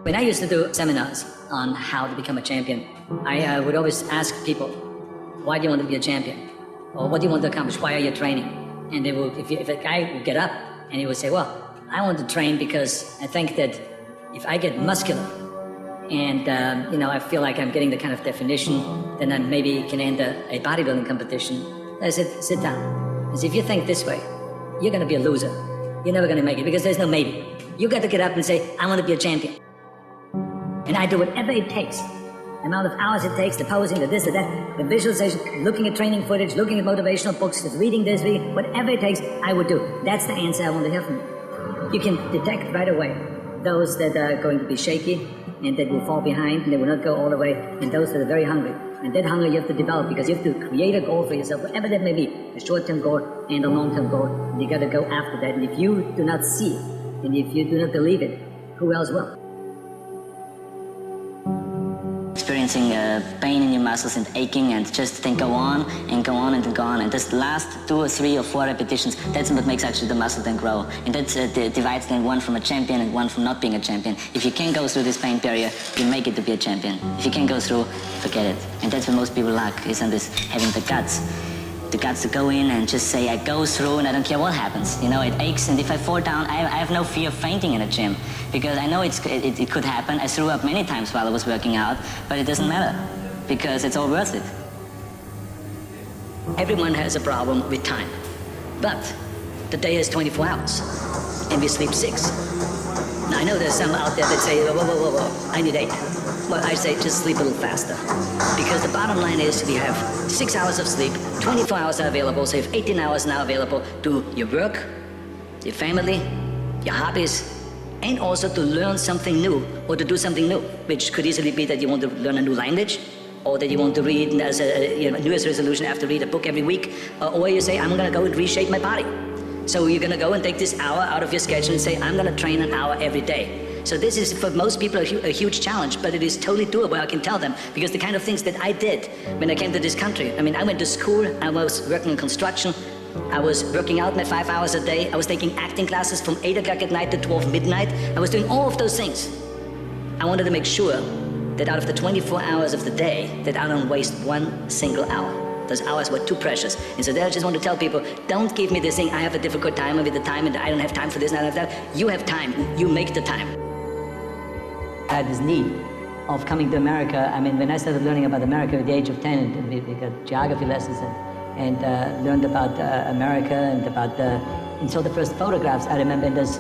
When I used to do seminars on how to become a champion, I would always ask people, why do you want to be a champion? Or what do you want to accomplish? Why are you training? And they will, if a guy would get up and he would say, well, I want to train because I think that if I get muscular and, I feel like I'm getting the kind of definition, then I maybe can enter a bodybuilding competition. I said, sit down. Because if you think this way, you're going to be a loser. You're never going to make it because there's no maybe. You got to get up and say, I want to be a champion. And I do whatever it takes. The amount of hours it takes, the posing, the this, the that, the visualization, looking at training footage, looking at motivational books, reading this, whatever it takes, I would do. That's the answer I want to hear from you. You can detect right away those that are going to be shaky and that will fall behind and they will not go all the way, and those that are very hungry. And that hunger you have to develop because you have to create a goal for yourself, whatever that may be, a short-term goal and a long-term goal. And you got to go after that. And if you do not see it, and if you do not believe it, who else will? Experiencing pain in your muscles and aching, and just then go on and go on and go on, and this last 2 or 3 or 4 repetitions, that's what makes actually the muscle then grow, and that divides then one from a champion and one from not being a champion. If you can go through this pain barrier, you make it to be a champion. If you can't go through, forget it. And that's what most people lack, is on this having the guts to go in and just say, I go through and I don't care what happens. It aches, and if I fall down, I have no fear of fainting in a gym, because I know it could happen. I threw up many times while I was working out, but it doesn't matter, because it's all worth it. Everyone has a problem with time, but the day has 24 hours, and we sleep 6. Now, I know there's some out there that say, whoa, I need 8. Well, I say just sleep a little faster, because the bottom line is we have 6 hours of sleep, 24 hours are available, so you have 18 hours now available to your work, your family, your hobbies, and also to learn something new or to do something new, which could easily be that you want to learn a new language, or that you want to read as a New Year's resolution, have to read a book every week, or you say, I'm going to go and reshape my body. So you're going to go and take this hour out of your schedule and say, I'm going to train an hour every day. So this is, for most people, a huge challenge, but it is totally doable, I can tell them, because the kind of things that I did when I came to this country, I went to school, I was working in construction, I was working out my 5 hours a day, I was taking acting classes from 8 o'clock at night to 12 midnight, I was doing all of those things. I wanted to make sure that out of the 24 hours of the day, that I don't waste one single hour. Those hours were too precious. And so there I just want to tell people, don't give me this thing, I have a difficult time with the time, and I don't have time for this, and I don't have that. You have time, you make the time. I had this need of coming to America. When I started learning about America at the age of 10, and we got geography lessons and learned about America and about and saw the first photographs. I remember there's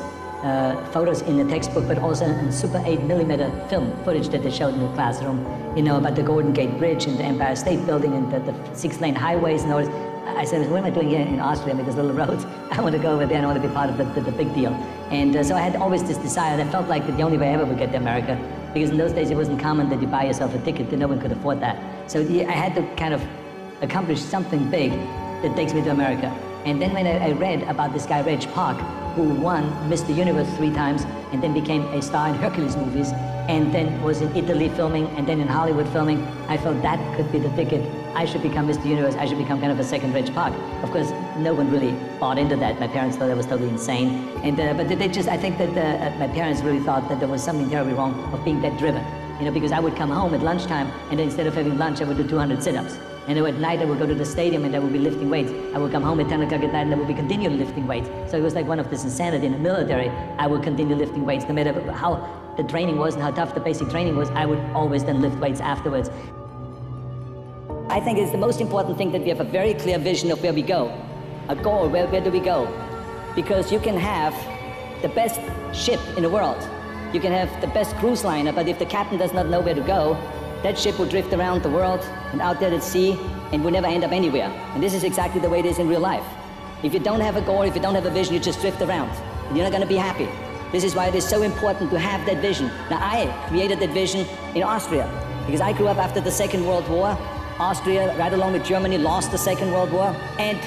photos in the textbook, but also in Super 8mm film footage that they showed in the classroom, about the Golden Gate Bridge and the Empire State Building and the 6-lane highways and all this. I said, what am I doing here in Austria with these little roads? I want to go over there and I want to be part of the big deal. And so I had always this desire, and I felt like the only way I ever would get to America, because in those days it wasn't common that you buy yourself a ticket, that no one could afford that. So I had to kind of accomplish something big that takes me to America. And then when I read about this guy, Reg Park, who won Mr. Universe 3 times and then became a star in Hercules movies, and then was in Italy filming and then in Hollywood filming, I felt that could be the ticket. I should become Mr. Universe, I should become kind of a second Reg Park. Of course, no one really bought into that. My parents thought that was totally insane. And but I think that my parents really thought that there was something terribly wrong of being that driven. Because I would come home at lunchtime, and then instead of having lunch, I would do 200 sit-ups. And then at night, I would go to the stadium, and I would be lifting weights. I would come home at 10 o'clock at night, and I would be continually lifting weights. So it was like one of this insanity. In the military, I would continue lifting weights. No matter how the training was and how tough the basic training was, I would always then lift weights afterwards. I think it's the most important thing that we have a very clear vision of where we go. A goal, where do we go? Because you can have the best ship in the world. You can have the best cruise liner, but if the captain does not know where to go, that ship will drift around the world and out there at sea and will never end up anywhere. And this is exactly the way it is in real life. If you don't have a goal, if you don't have a vision, you just drift around and you're not going to be happy. This is why it is so important to have that vision. Now, I created that vision in Austria because I grew up after the Second World War. Austria, right along with Germany, lost the Second World War. And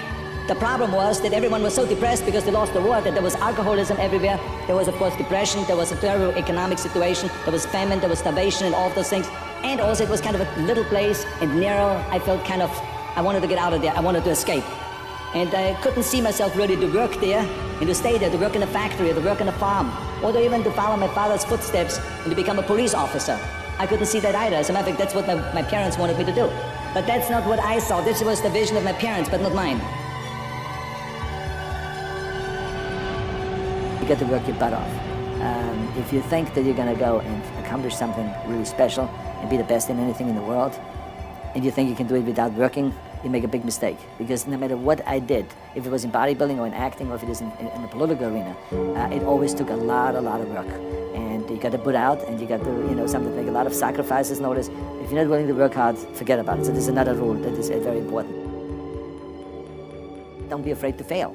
the problem was that everyone was so depressed because they lost the war, that there was alcoholism everywhere. There was, of course, depression. There was a terrible economic situation. There was famine. There was starvation and all of those things. And also it was kind of a little place and narrow. I felt kind of, I wanted to get out of there. I wanted to escape. And I couldn't see myself really to work there and to stay there, to work in a factory or to work on a farm or even to follow my father's footsteps and to become a police officer. I couldn't see that either. As a matter of fact, that's what my parents wanted me to do. But that's not what I saw. This was the vision of my parents, but not mine. You got to work your butt off. If you think that you're going to go and accomplish something really special and be the best in anything in the world, and you think you can do it without working, you make a big mistake. Because no matter what I did, if it was in bodybuilding or in acting or if it is in the political arena, it always took a lot of work. And you got to put out, and you got to, sometimes make a lot of sacrifices. Notice, if you're not willing to work hard, forget about it. So there's another rule that is very important. Don't be afraid to fail.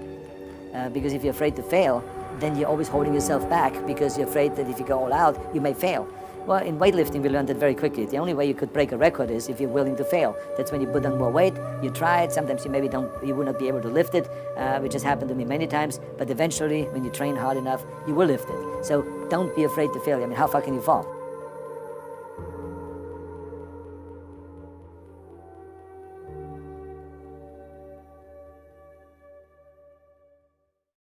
Because if you're afraid to fail, then you're always holding yourself back because you're afraid that if you go all out, you may fail. Well, in weightlifting, we learned that very quickly. The only way you could break a record is if you're willing to fail. That's when you put on more weight, you try it, sometimes you will not be able to lift it, which has happened to me many times, but eventually, when you train hard enough, you will lift it. So don't be afraid to fail. I mean, how far can you fall?